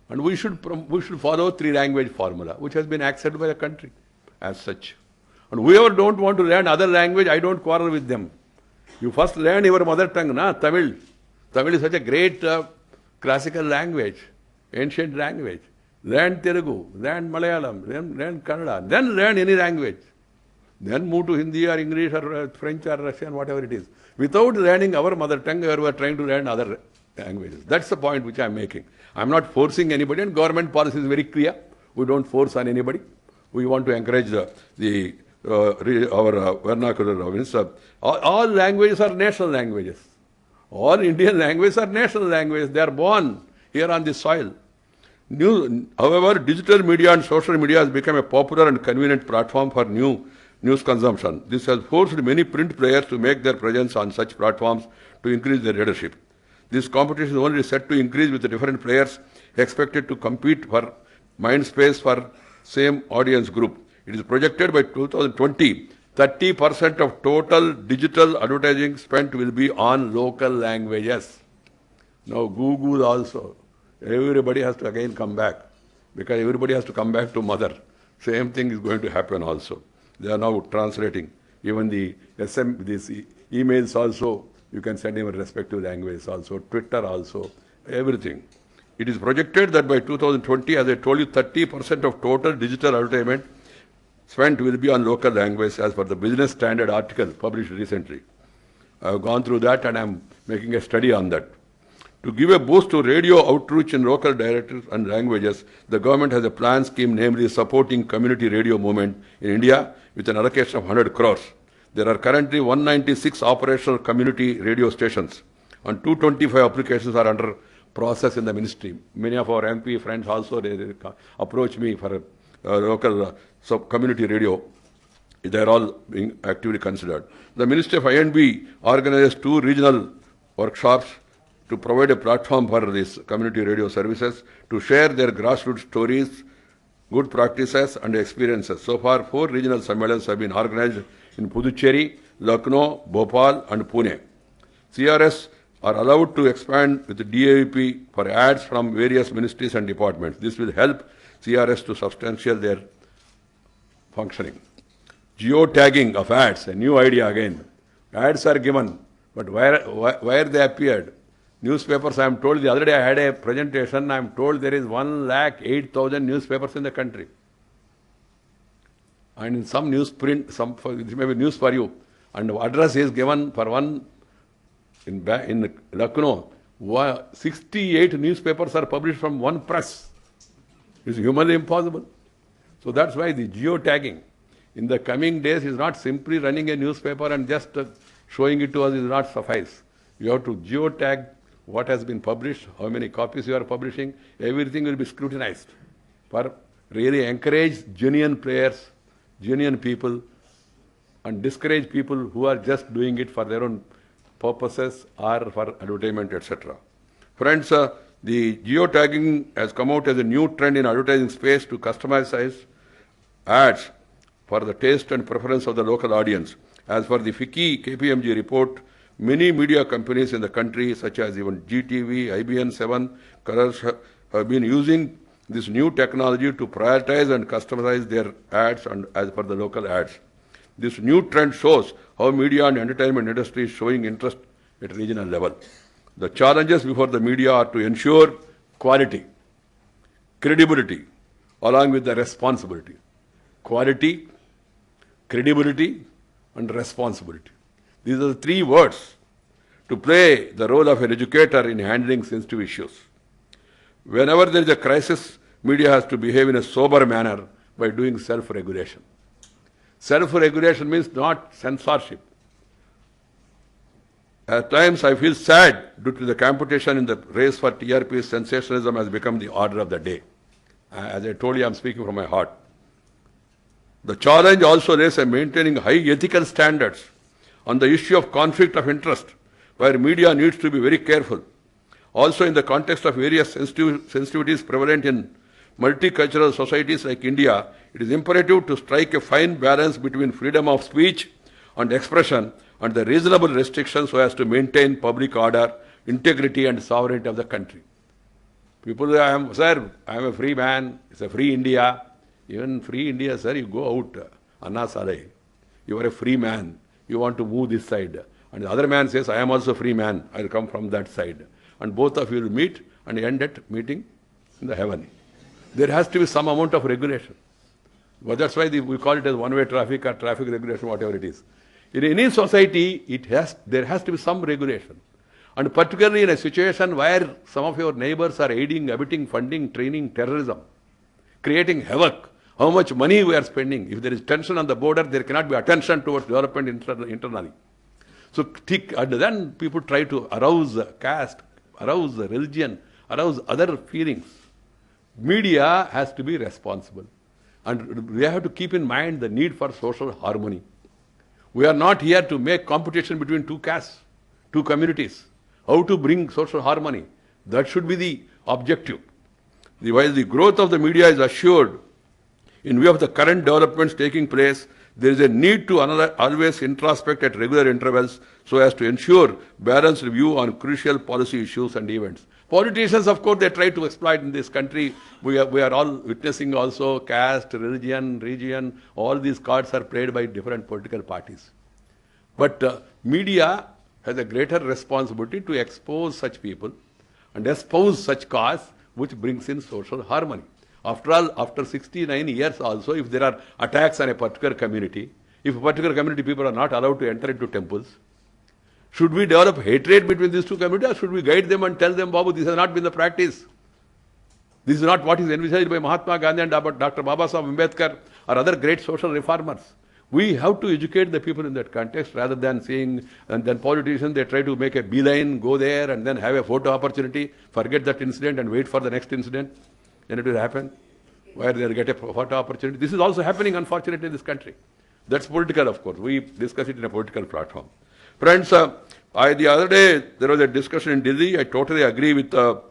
And we should follow three language formula, which has been accepted by the country as such. And whoever don't want to learn other language, I don't quarrel with them. You first learn your mother tongue, na? Tamil. Tamil is such a great classical language, ancient language. Learn Telugu, learn Malayalam, learn Kannada, then learn any language. Then move to Hindi or English or French or Russian, whatever it is. Without learning our mother tongue, we are trying to learn other languages. That's the point which I am making. I am not forcing anybody, and government policy is very clear. We don't force on anybody. We want to encourage our vernacular languages. All languages are national languages. All Indian languages are national languages. They are born here on this soil. However, digital media and social media has become a popular and convenient platform for news consumption. This has forced many print players to make their presence on such platforms to increase their readership. This competition is only set to increase with the different players expected to compete for mind space for same audience group. It is projected by 2020, 30% of total digital advertising spent will be on local languages. Now Google also, everybody has to again come back because everybody has to come back to mother. Same thing is going to happen also. They are now translating. Even these emails also, you can send in respective languages also, Twitter also, everything. It is projected that by 2020, as I told you, 30% of total digital advertisement spent will be on local language as per the Business Standard article published recently. I have gone through that and I am making a study on that. To give a boost to radio outreach in local dialects and languages, the government has a planned scheme, namely supporting community radio movement in India with an allocation of 100 crores. There are currently 196 operational community radio stations and 225 applications are under process in the ministry. Many of our MP friends also they approach me for a local community radio. They are all being actively considered. The Ministry of I&B organized 2 regional workshops to provide a platform for these community radio services to share their grassroots stories, good practices and experiences. So far, 4 regional sammelans have been organized in Puducherry, Lucknow, Bhopal and Pune. CRS are allowed to expand with the DAVP for ads from various ministries and departments. This will help CRS to substantiate their functioning. Geotagging of ads, a new idea again. Ads are given, but where they appeared? Newspapers, I am told, the other day I had a presentation, I am told there is 108,000 newspapers in the country. And in some newsprint, it may be news for you, and address is given for one in Lucknow. 68 newspapers are published from one press. It's humanly impossible. So that's why the geotagging in the coming days is not simply running a newspaper and just showing it to us is not suffice. You have to geotag what has been published, how many copies you are publishing, everything will be scrutinized for really encourage genuine players, genuine people and discourage people who are just doing it for their own purposes or for advertisement, etc. Friends, the geotagging has come out as a new trend in advertising space to customize ads for the taste and preference of the local audience. As for the FICCI KPMG report, many media companies in the country, such as even GTV, IBN7, Colors, have been using this new technology to prioritize and customize their ads and as per the local ads. This new trend shows how media and entertainment industry is showing interest at regional level. The challenges before the media are to ensure quality, credibility, along with the responsibility. Quality, credibility, and responsibility. These are the 3 words to play the role of an educator in handling sensitive issues. Whenever there is a crisis, media has to behave in a sober manner by doing self-regulation. Self-regulation means not censorship. At times I feel sad due to the competition in the race for TRP. Sensationalism has become the order of the day. As I told you, I am speaking from my heart. The challenge also lays in maintaining high ethical standards on the issue of conflict of interest, where media needs to be very careful. Also in the context of various sensitivities prevalent in multicultural societies like India, it is imperative to strike a fine balance between freedom of speech and expression and the reasonable restrictions so as to maintain public order, integrity and sovereignty of the country. People say, sir, I am a free man, it's a free India. Even free India, sir, you go out, Anna Saleh. You are a free man. You want to move this side. And the other man says, I am also a free man. I will come from that side. And both of you will meet and end at meeting in the heaven. There has to be some amount of regulation. But that's why we call it as one-way traffic or traffic regulation, whatever it is. In any society, there has to be some regulation. And particularly in a situation where some of your neighbors are aiding, abetting, funding, training terrorism, creating havoc, how much money we are spending. If there is tension on the border, there cannot be attention towards development internally. So and then people try to arouse caste, arouse religion, arouse other feelings. Media has to be responsible. And we have to keep in mind the need for social harmony. We are not here to make competition between 2 castes, 2 communities. How to bring social harmony? That should be the objective. While the growth of the media is assured, in view of the current developments taking place, there is a need to always introspect at regular intervals so as to ensure balanced view on crucial policy issues and events. Politicians, of course, they try to exploit in this country. We are all witnessing also caste, religion, region, all these cards are played by different political parties. But media has a greater responsibility to expose such people and espouse such cause which brings in social harmony. After all, after 69 years also, if there are attacks on a particular community, if a particular community people are not allowed to enter into temples, should we develop hatred between these 2 communities or should we guide them and tell them, Babu, this has not been the practice. This is not what is envisaged by Mahatma Gandhi and Dr. Baba Sahib Ambedkar or other great social reformers. We have to educate the people in that context rather than saying, and then politicians, they try to make a beeline, go there and then have a photo opportunity, forget that incident and wait for the next incident. Then it will happen, where they'll get a photo opportunity. This is also happening, unfortunately, in this country. That's political, of course. We discuss it in a political platform. Friends, the other day, there was a discussion in Delhi. I totally agree with Dr.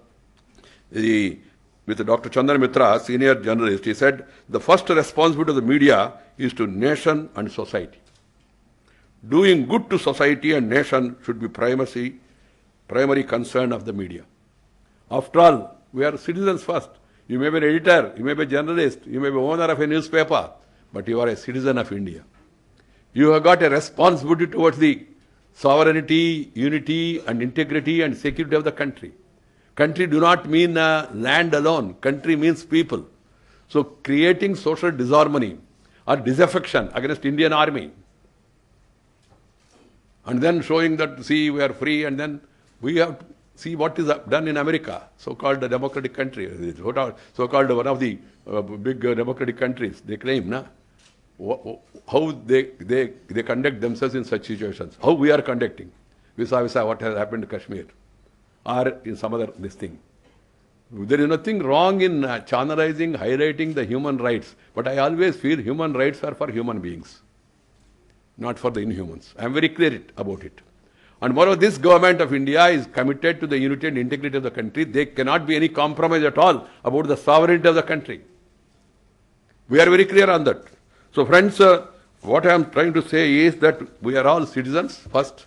Chandra Mitra, senior journalist. He said, the first responsibility of the media is to nation and society. Doing good to society and nation should be primary concern of the media. After all, we are citizens first. You may be an editor, you may be a journalist, you may be owner of a newspaper, but you are a citizen of India. You have got a responsibility towards the sovereignty, unity and integrity and security of the country. Country do not mean land alone. Country means people. So creating social disharmony or disaffection against Indian army and then showing that, see, we are free, and then we have to see what is done in America, so-called a democratic country, so-called one of the big democratic countries. They claim, how they conduct themselves in such situations. How we are conducting, vis-a-vis what has happened to Kashmir, or in some other this thing. There is nothing wrong in channelizing, highlighting the human rights, but I always feel human rights are for human beings, not for the inhumans. I am very clear about it. And moreover, this government of India is committed to the unity and integrity of the country. There cannot be any compromise at all about the sovereignty of the country. We are very clear on that. So friends, what I am trying to say is that we are all citizens first,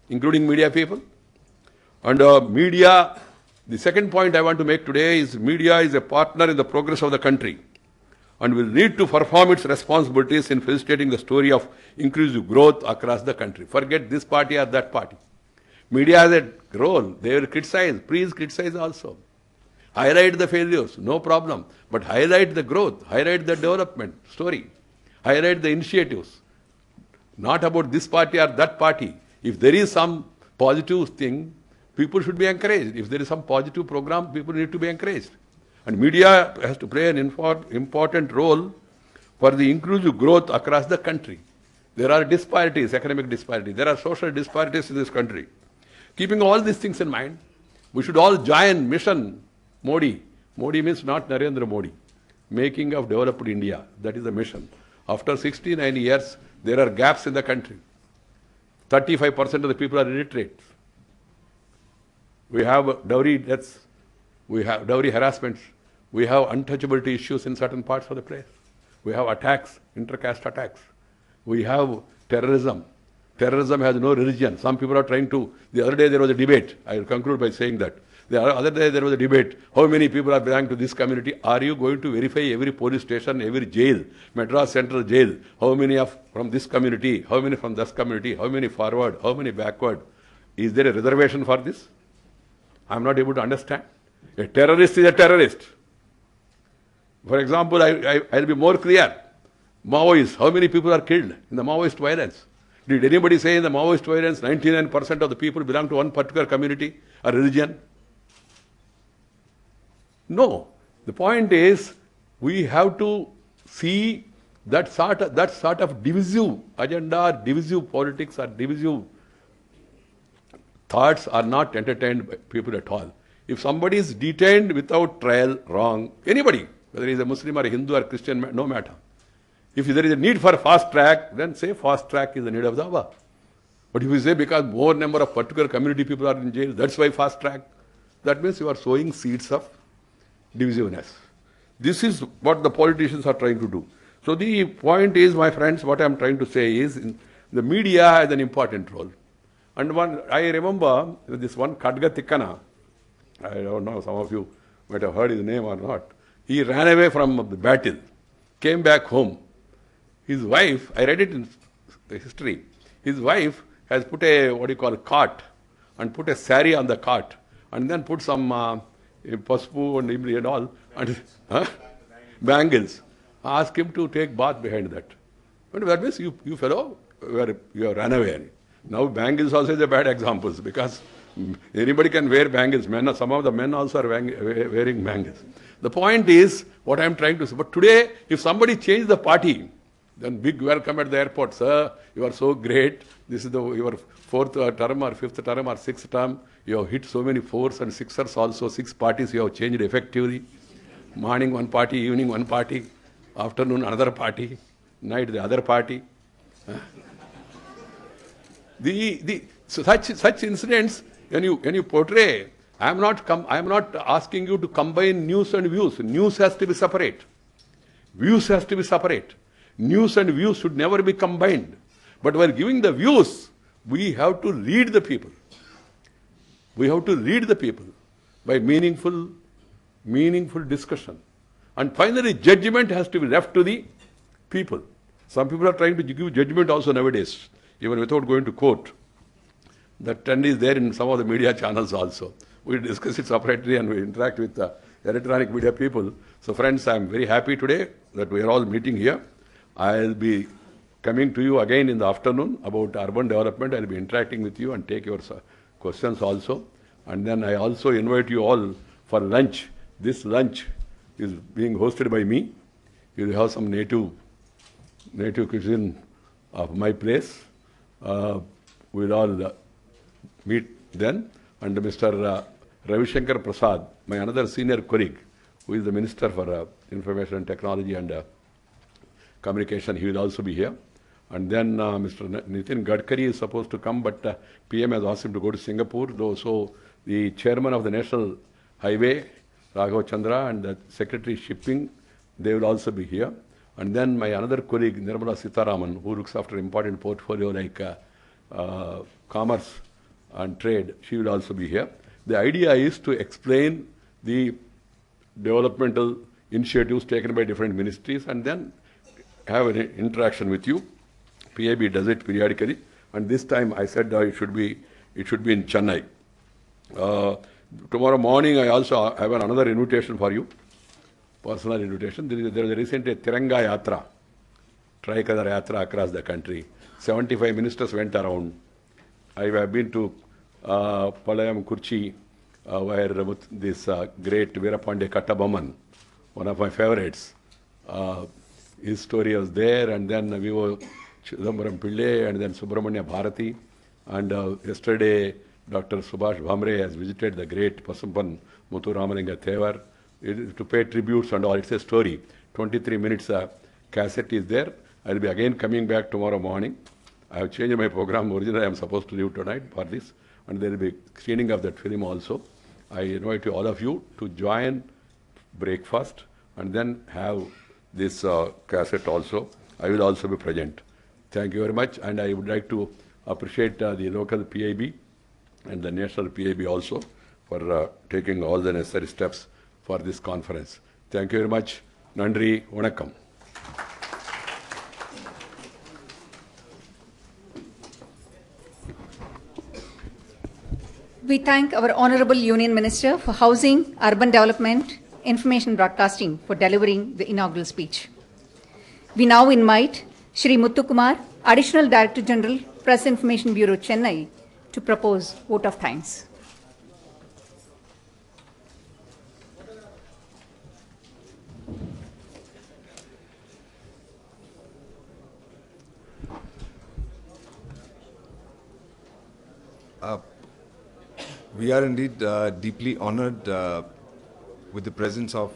including media people. And media, the second point I want to make today is media is a partner in the progress of the country and will need to perform its responsibilities in facilitating the story of inclusive growth across the country. Forget this party or that party. Media has a role. They will criticize. Please criticize also. Highlight the failures, no problem. But highlight the growth, highlight the development story, highlight the initiatives. Not about this party or that party. If there is some positive thing, people should be encouraged. If there is some positive program, people need to be encouraged. And media has to play an important role for the inclusive growth across the country. There are disparities, economic disparities. There are social disparities in this country. Keeping all these things in mind, we should all join Mission Modi. Modi means not Narendra Modi. Making of developed India. That is the mission. After 69 years, there are gaps in the country. 35% of the people are illiterate. We have dowry deaths. We have dowry harassments. We have untouchability issues in certain parts of the place. We have attacks, intercaste attacks. We have terrorism. Terrorism has no religion. Some people are trying to. The other day there was a debate. I will conclude by saying that. The other day there was a debate. How many people are belonging to this community? Are you going to verify every police station, every jail, Madras Central Jail? How many are from this community? How many from this community? How many forward? How many backward? Is there a reservation for this? I am not able to understand. A terrorist is a terrorist. For example, I'll be more clear. Maoists, how many people are killed in the Maoist violence? Did anybody say in the Maoist violence 99% of the people belong to one particular community or religion? No. The point is, we have to see that sort of divisive agenda, divisive politics or divisive thoughts are not entertained by people at all. If somebody is detained without trial, wrong, anybody, whether he is a Muslim or a Hindu or Christian, no matter. If there is a need for fast track, then say fast track is the need of the hour. But if you say because more number of particular community people are in jail, that's why fast track, that means you are sowing seeds of divisiveness. This is what the politicians are trying to do. So the point is, my friends, what I am trying to say is, the media has an important role. And I remember this one Khadga Tikkana, I don't know, some of you might have heard his name or not. He ran away from the battle, came back home. His wife, I read it in the history, his wife has put a, cart, and put a sari on the cart, and then put some paspu and imli and all, and bangles. Ask him to take bath behind that. But that means you fellow, you have run away. Now bangles also is a bad example, because anybody can wear bangles. Some of the men also are wearing bangles. The point is, what I am trying to say, but today, if somebody changes the party, Then big welcome at the airport. Sir, you are so great. This is your fourth term or fifth term or sixth term. You have hit so many fours and sixers also. 6 parties you have changed effectively. Morning one party, evening one party, afternoon another party, night the other party. So such incidents when you portray, I am not asking you to combine news and views. News has to be separate. Views has to be separate. News and views should never be combined. But while giving the views, we have to read the people. We have to read the people by meaningful discussion. And finally, judgment has to be left to the people. Some people are trying to give judgment also nowadays, even without going to court. That trend is there in some of the media channels also. We discuss it separately and we interact with the electronic media people. So friends, I am very happy today that we are all meeting here. I will be coming to you again in the afternoon about urban development. I will be interacting with you and take your questions also. And then I also invite you all for lunch. This lunch is being hosted by me. You will have some native cuisine of my place. We will all meet then. And Mr. Ravi Shankar Prasad, my another senior colleague, who is the Minister for Information and Technology and Communication, he will also be here. And then Mr. Nitin Gadkari is supposed to come, but PM has asked him to go to Singapore. So the chairman of the National Highway, Raghav Chandra, and the Secretary Shipping, they will also be here. And then my another colleague, Nirmala Sitharaman, who looks after important portfolio like commerce and trade, she will also be here. The idea is to explain the developmental initiatives taken by different ministries and then have an interaction with you. PAB does it periodically, and this time I said it should be in Chennai. Tomorrow morning I also have another invitation for you, personal invitation. There is a recent Tiranga Yatra, Tricolor Yatra across the country. 75 ministers went around. I have been to Palayam Kurchi, where this great Veerapande Kattabomman, one of my favorites, his story was there, and then we were Chidambaram Pillai and then Subramanya Bharati. And yesterday, Dr. Subhash Bhamre has visited the great Pasumpan Muthu Ramalinga Thevar to pay tributes and all. It's a story. 23 minutes cassette is there. I'll be again coming back tomorrow morning. I have changed my program. Originally, I am supposed to leave tonight for this. And there will be screening of that film also. I invite all of you to join breakfast and then have this cassette also. I will also be present. Thank you very much. And I would like to appreciate the local PIB and the national PIB also for taking all the necessary steps for this conference. Thank you very much. Nandri, Vanakkam. We thank our Honorable Union Minister for Housing, Urban Development, Information Broadcasting for delivering the inaugural speech. We now invite Shri Muthukumar, Additional Director General, Press Information Bureau, Chennai, to propose vote of thanks. We are indeed deeply honored with the presence of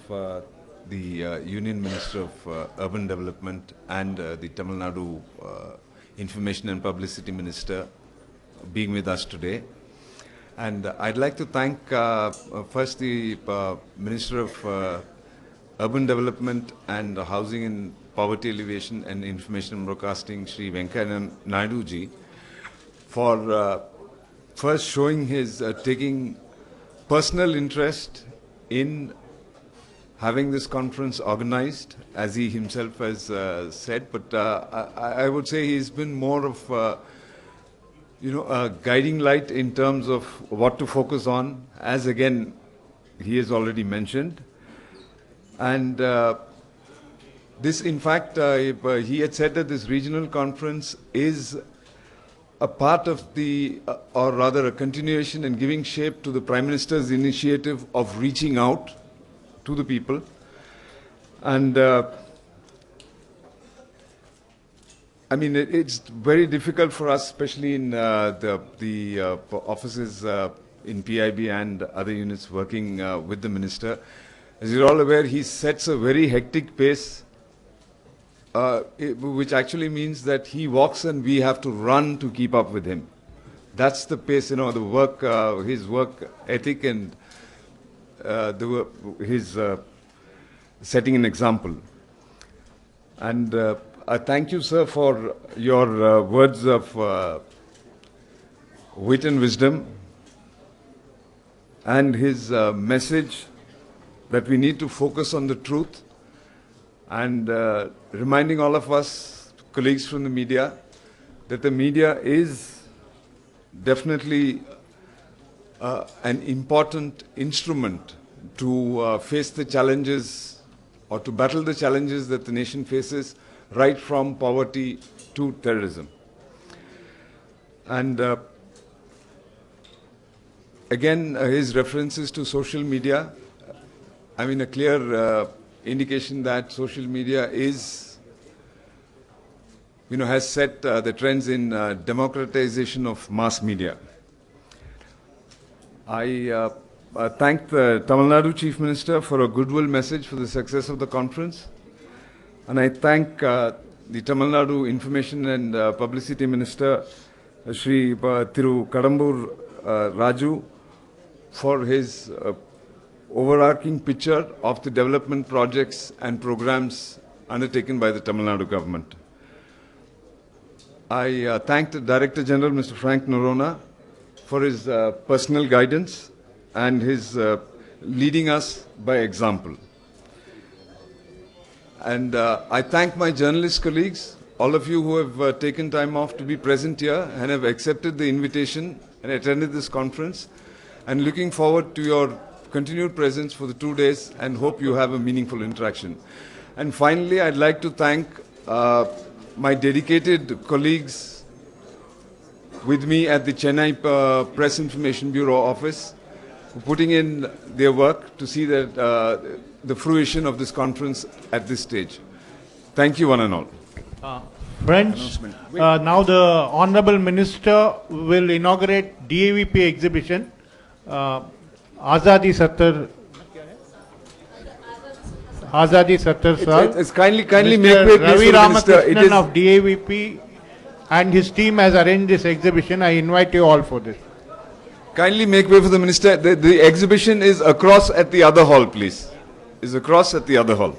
the Union Minister of Urban Development and the Tamil Nadu Information and Publicity Minister being with us today. And I'd like to thank first the Minister of Urban Development and Housing and Poverty Alleviation and Information and Broadcasting, Shri Venkaiah Naidu ji, for first showing his taking personal interest in having this conference organized, as he himself has said. But I would say he's been more of a guiding light in terms of what to focus on, as again he has already mentioned. And this, in fact, he had said that this regional conference is a part of the, or rather a continuation and giving shape to the Prime Minister's initiative of reaching out to the people. And I mean, it's very difficult for us, especially in the offices in PIB and other units working with the minister. As you're all aware, he sets a very hectic pace, which actually means that he walks and we have to run to keep up with him. That's the pace, the work, his work ethic and his setting an example. And I thank you, sir, for your words of wit and wisdom and his message that we need to focus on the truth and reminding all of us, colleagues from the media, that the media is definitely an important instrument to face the challenges or to battle the challenges that the nation faces, right from poverty to terrorism. And again, his references to social media, I mean, a clear indication that social media is, has set the trends in democratization of mass media. I thank the Tamil Nadu Chief Minister for a goodwill message for the success of the conference. And I thank the Tamil Nadu Information and Publicity Minister, Shri Thiru Kadambur Raju, for his overarching picture of the development projects and programs undertaken by the Tamil Nadu government. I thank the Director General, Mr. Frank Norona, for his personal guidance and his leading us by example. And I thank my journalist colleagues, all of you who have taken time off to be present here and have accepted the invitation and attended this conference, and looking forward to your continued presence for the 2 days and hope you have a meaningful interaction. And finally, I'd like to thank my dedicated colleagues with me at the Chennai Press Information Bureau office, for putting in their work to see that the fruition of this conference at this stage. Thank you, one and all. Friends, now the Honorable Minister will inaugurate DAVP exhibition, Azadi Sattar Sir. It's kindly Mr. make way, please, Ravi for the minister. It Ramakrishnan is of DAVP and his team has arranged this exhibition. I invite you all for this. kindly make way for the minister. The exhibition is across at the other hall, please. Is across at the other hall.